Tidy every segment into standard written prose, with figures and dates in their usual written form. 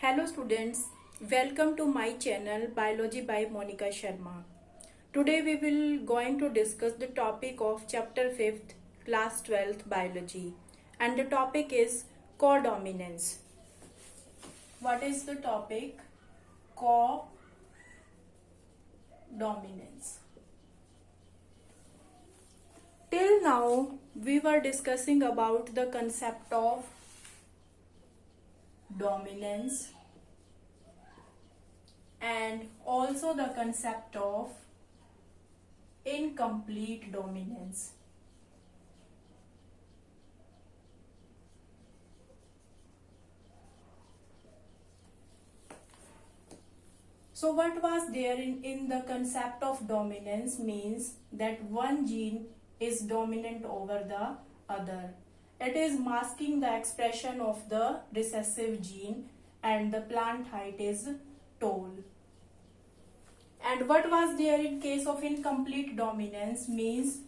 Hello students, welcome to my channel Biology by Monica Sharma. Today we will going to discuss the topic of chapter 5th class 12th biology, and the topic is codominance. What is the topic? Codominance. Till now we were discussing about the concept of dominance and also the concept of incomplete dominance. So what was there in the concept of dominance means that one gene is dominant over the other. It is masking the expression of the recessive gene and the plant height is tall. And what was there in case of incomplete dominance means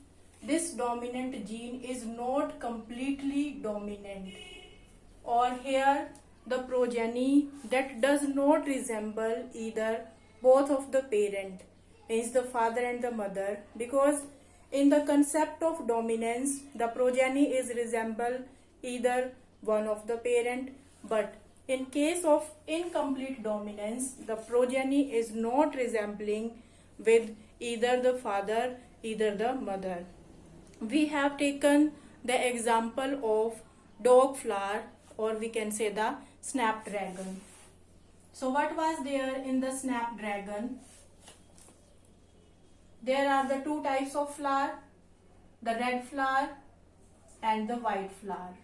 this dominant gene is not completely dominant, or here the progeny that does not resemble either both of the parent, means the father and the mother, because in the concept of dominance the progeny is resemble either one of the parent, but in case of incomplete dominance the progeny is not resembling with either the father either the mother. We have taken the example of dog flower, or we can say the snapdragon. So what was there in the snapdragon? There are the two types of flower, the red flower and the white flower.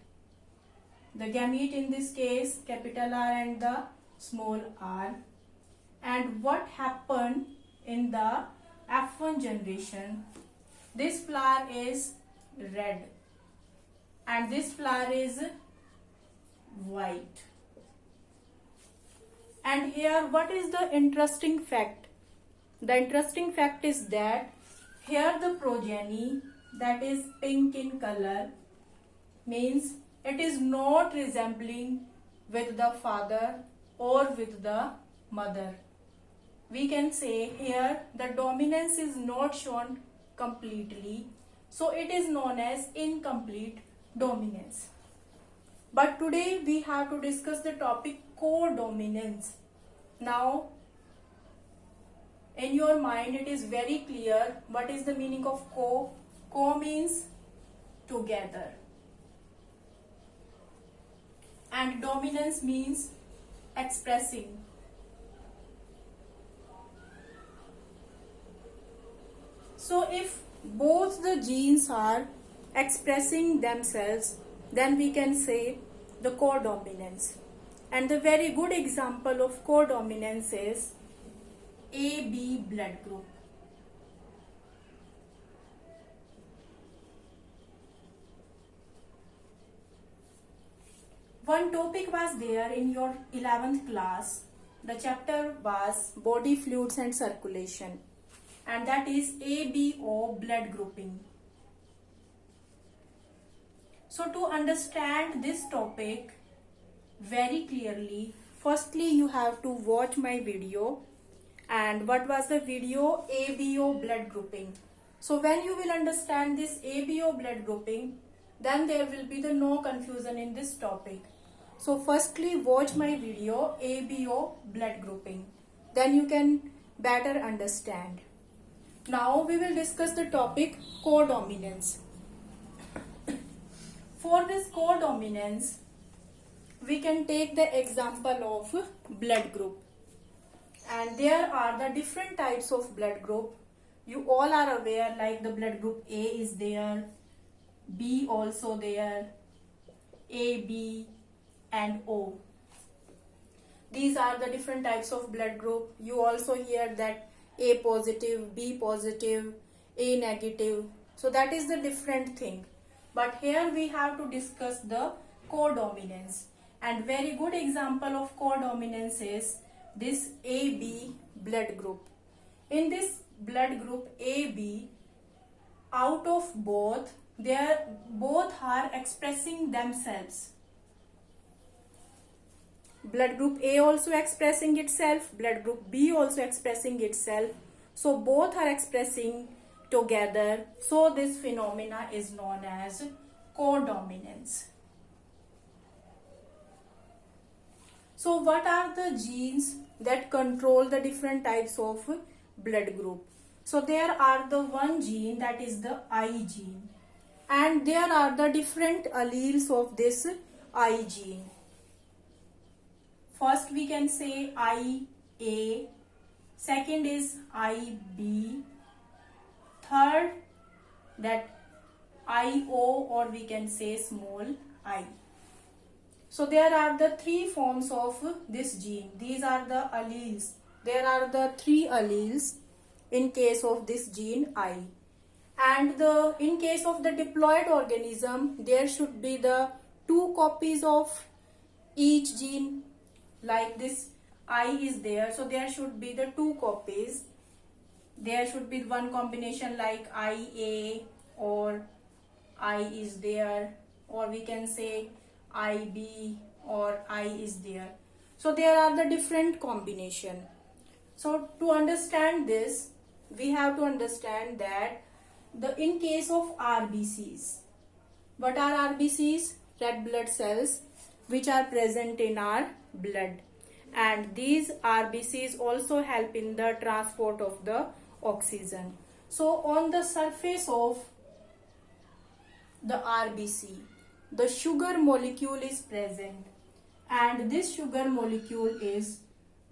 The gamete in this case, capital R and the small r. And what happened in the F1 generation? This flower is red and this flower is white. And here what is the interesting fact? The interesting fact is that here the progeny that is pink in color means it is not resembling with the father or with the mother. We can say here the dominance is not shown completely, so it is known as incomplete dominance. But today we have to discuss the topic codominance. Now in your mind it is very clear what is the meaning of co. Co means together and dominance means expressing. So if both the genes are expressing themselves, then we can say the codominance. And the very good example of codominance is AB blood group. One topic was there in your 11th class. The chapter was body fluids and circulation, and that is ABO blood grouping. So to understand this topic very clearly, firstly you have to watch my video. And what was the video? ABO blood grouping. So when you will understand this ABO blood grouping, then there will be no confusion in this topic. So firstly watch my video ABO blood grouping, then you can better understand. Now we will discuss the topic codominance. For this codominance we can take the example of blood group. And there are the different types of blood group. You all are aware, like the blood group A is there, B also there, AB and O. These are the different types of blood group. You also hear that A positive, B positive, A negative. So that is the different thing. But here we have to discuss the codominance. And very good example of codominance is this AB blood group. In this blood group AB, out of both, both are expressing themselves. blood group A also expressing itself, blood group B also expressing itself. So both are expressing together. So this phenomena is known as codominance. So what are the genes that control the different types of blood group? So there are the one gene, that is the I gene, and there are the different alleles of this I gene. First we can say IA, second is IB, third that IO, or we can say small I. So there are the three forms of this gene. These are the alleles. There are the three alleles in case of this gene I. And in case of the diploid organism, there should be the two copies of each gene. Like this I is there, so there should be the two copies. There should be one combination like IA, or I is there, or we can say IB, or I is there. So there are the different combination. So to understand this, we have to understand that in case of RBCs, what are RBCs? Red blood cells, which are present in our blood, and these RBCs also help in the transport of the oxygen. So on the surface of the RBC, the sugar molecule is present, and this sugar molecule is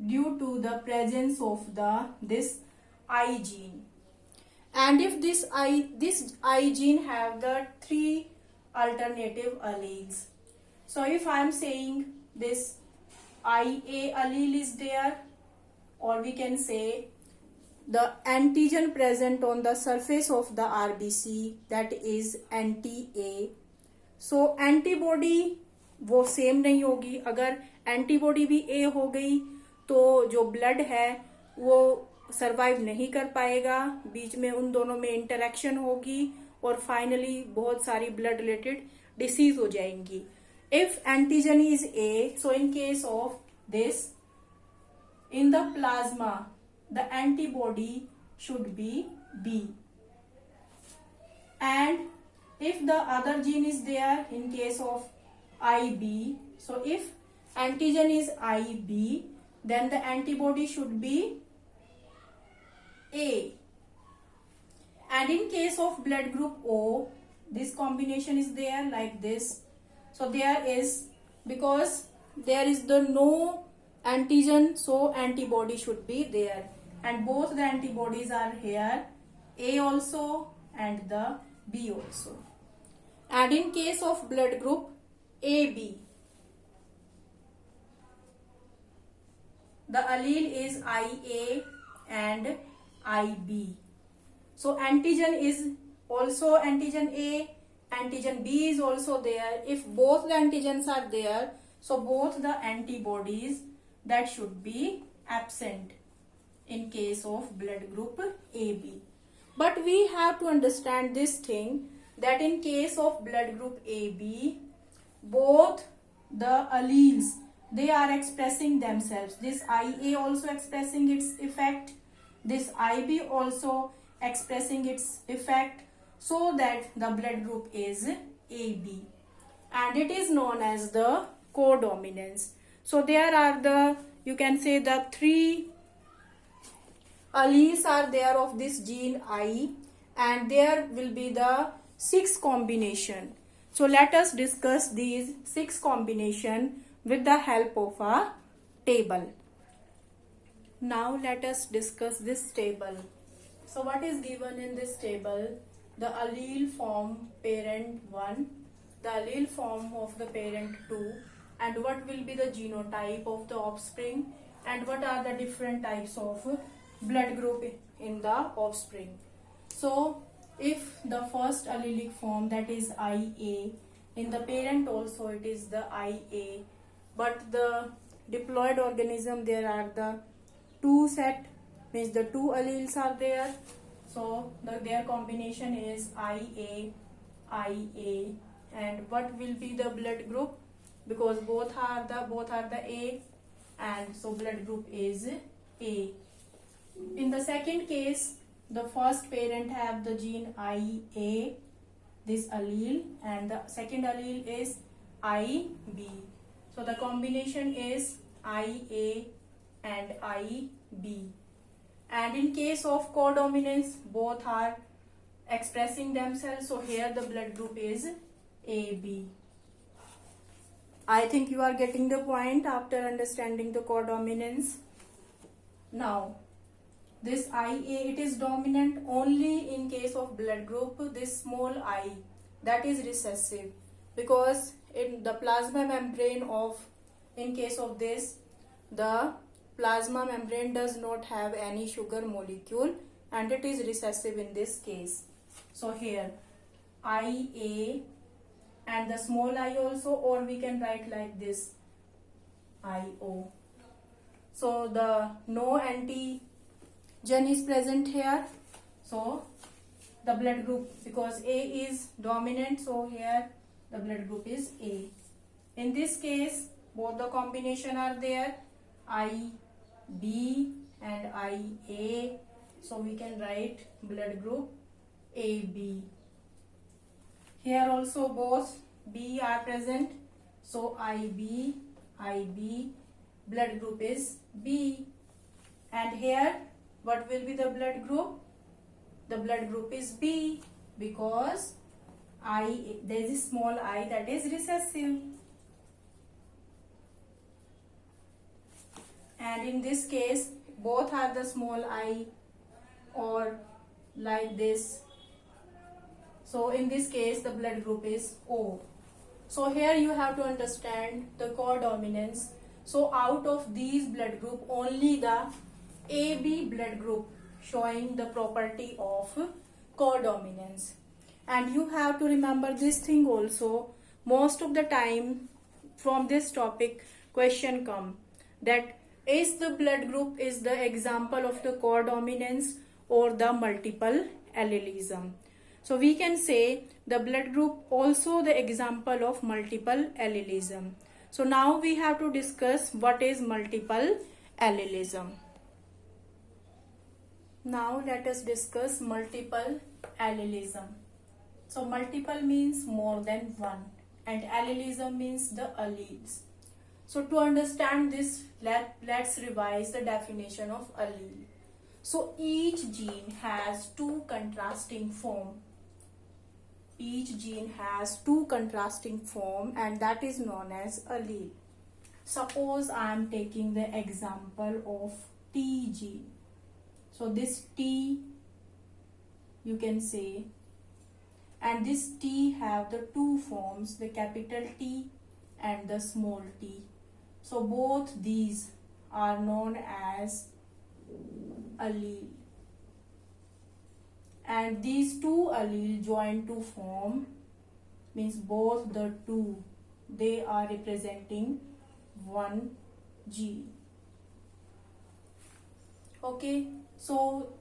due to the presence of this I gene. And if this I gene have the three alternative alleles. So if I am saying this IA allele is there, or we can say the antigen present on the surface of the RBC, that is anti-A. So antibody वो same नहीं होगी. अगर antibody भी A हो गई तो जो blood है वो सरवाइव नहीं कर पाएगा, बीच में उन दोनों में इंटरेक्शन होगी और फाइनली बहुत सारी ब्लड रिलेटेड डिसीज हो जाएंगी. If antigen is A, so in case of this, in the plasma, the antibody should be B. And if the other gene is there, in case of IB, so if antigen is IB, then the antibody should be A. And in case of blood group O, this combination is there like this. So there is, because there is the no antigen, so antibody should be there, and both the antibodies are here, A also and the B also. And in case of blood group AB, the allele is IA and IB. So antigen is also antigen A, antigen B is also there. If both the antigens are there, so both the antibodies that should be absent in case of blood group AB. But we have to understand this thing, that in case of blood group AB, both the alleles, they are expressing themselves. This IA also expressing its effect, this IB also expressing its effect, so that the blood group is AB, and it is known as the codominance. So there are the, you can say, the three alleles are there of this gene I, and there will be the 6 combination. So let us discuss these 6 combination with the help of a table. Now let us discuss this table. So what is given in this table? The allele form parent 1, the allele form of the parent 2, and what will be the genotype of the offspring, and what are the different types of blood group in the offspring. So if the first allelic form, that is IA, in the parent also it is the IA, but the diploid organism there are the two set, means the two alleles are there. So their combination is IA, and what will be the blood group? because both are the A, and so blood group is A. In the second case, the first parent have the gene IA, this allele, and the second allele is IB. So the combination is IA and IB. And in case of codominance, both are expressing themselves. So here the blood group is AB. I think you are getting the point after understanding the codominance. Now, this IA, it is dominant only in case of blood group, this small I, that is recessive, because in the plasma membrane of, in case of this, the plasma membrane does not have any sugar molecule and it is recessive in this case. So here IA and the small I also, or we can write like this IO. So the no antigen is present here. So the blood group, because A is dominant, so here the blood group is A. In this case, both the combination are there, IB and IA. So we can write blood group AB. Here also both B are present. So IB, blood group is B. And here, what will be the blood group? The blood group is B, because there is a small I that is recessive. And in this case, both are the small I, or like this. So in this case, the blood group is O. So here you have to understand the codominance. So out of these blood group, only the AB blood group showing the property of codominance. And you have to remember this thing also. Most of the time from this topic question come that is the blood group is the example of the codominance or the multiple allelism. So we can say the blood group also the example of multiple allelism. So now we have to discuss what is multiple allelism. Now let us discuss multiple allelism. So multiple means more than one and allelism means the alleles. So to understand this, let's revise the definition of allele. So each gene has two contrasting form. Each gene has two contrasting form and that is known as allele. Suppose I am taking the example of T gene. So this T you can say, and this T have the two forms, the capital T and the small t. So both these are known as allele. And these two allele join to form means both the two, they are representing one gene. Okay, so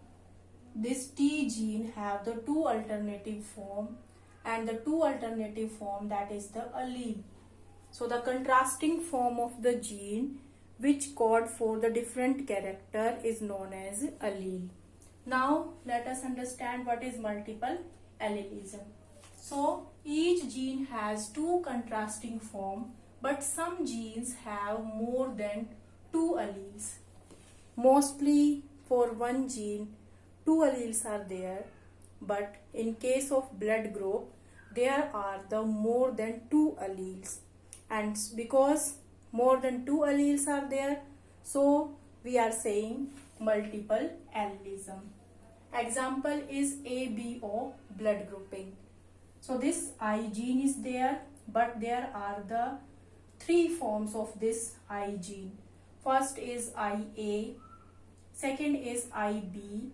this T gene have the two alternative form and the two alternative form, that is the allele. So the contrasting form of the gene which code for the different character is known as allele. Now let us understand what is multiple allelism. So each gene has two contrasting form, but some genes have more than two alleles. Mostly for one gene, two alleles are there, but in case of blood group, there are the more than two alleles. And because more than two alleles are there, so we are saying multiple allelism. Example is ABO blood grouping. So this I gene is there, but there are the three forms of this I gene. First is IA, second is IB,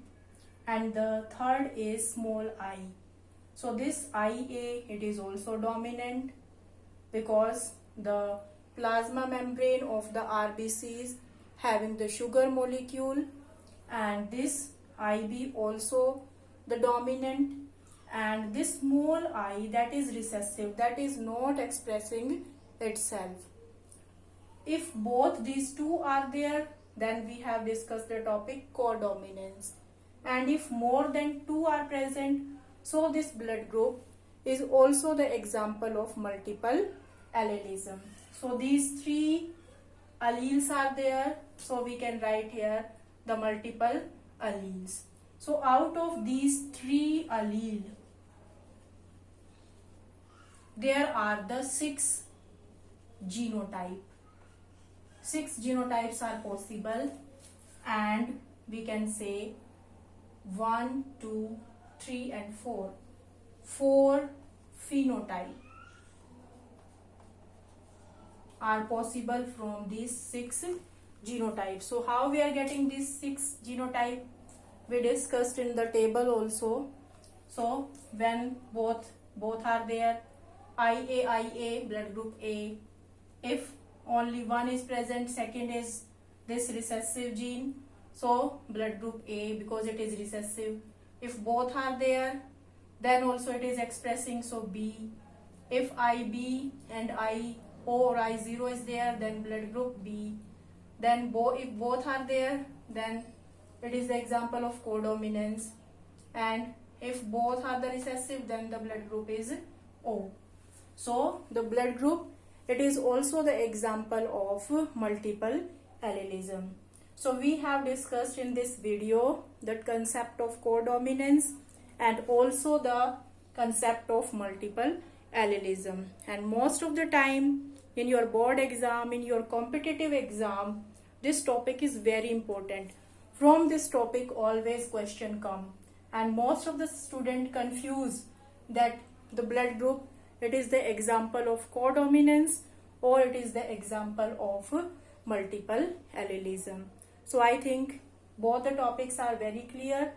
and the third is small I. So this IA, it is also dominant because the plasma membrane of the RBCs having the sugar molecule, and this IB also the dominant, and this small I that is recessive, that is not expressing itself. If both these two are there, then we have discussed the topic codominance. And if more than two are present, so this blood group is also the example of multiple allelism. So these three alleles are there, so we can write here the multiple alleles. So out of these three alleles, there are the 6 genotypes. 6 genotypes are possible, and we can say 1, 2, 3 and 4. 4 phenotypes are possible from these 6 genotypes. So how we are getting these 6 genotypes? We discussed in the table also. So when both are there, IA blood group A, if only one is present, second is this recessive gene, so blood group A, because it is recessive. If both are there, then also it is expressing, so B. If IB and IO or I0 is there, then blood group B. Then if both are there, then it is the example of codominance. And if both are the recessive, then the blood group is O. So the blood group, it is also the example of multiple allelism. So we have discussed in this video the concept of codominance and also the concept of multiple allelism. And most of the time in your board exam, in your competitive exam, this topic is very important. From this topic always question come, and most of the student confuse that the blood group, it is the example of codominance or it is the example of multiple allelism. So I think both the topics are very clear.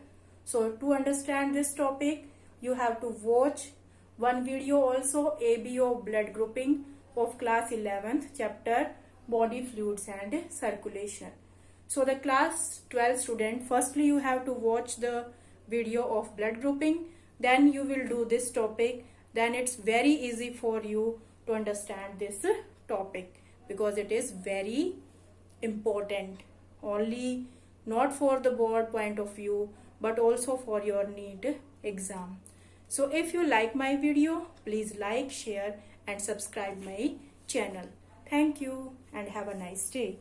So to understand this topic, you have to watch one video also, ABO blood grouping of class 11th chapter body fluids and circulation. So the class 12 student, firstly you have to watch the video of blood grouping, then you will do this topic. Then it's very easy for you to understand this topic, because it is very important, only not for the board point of view but also for your NEET exam. So if you like my video, please like, share and subscribe my channel. Thank you and have a nice day.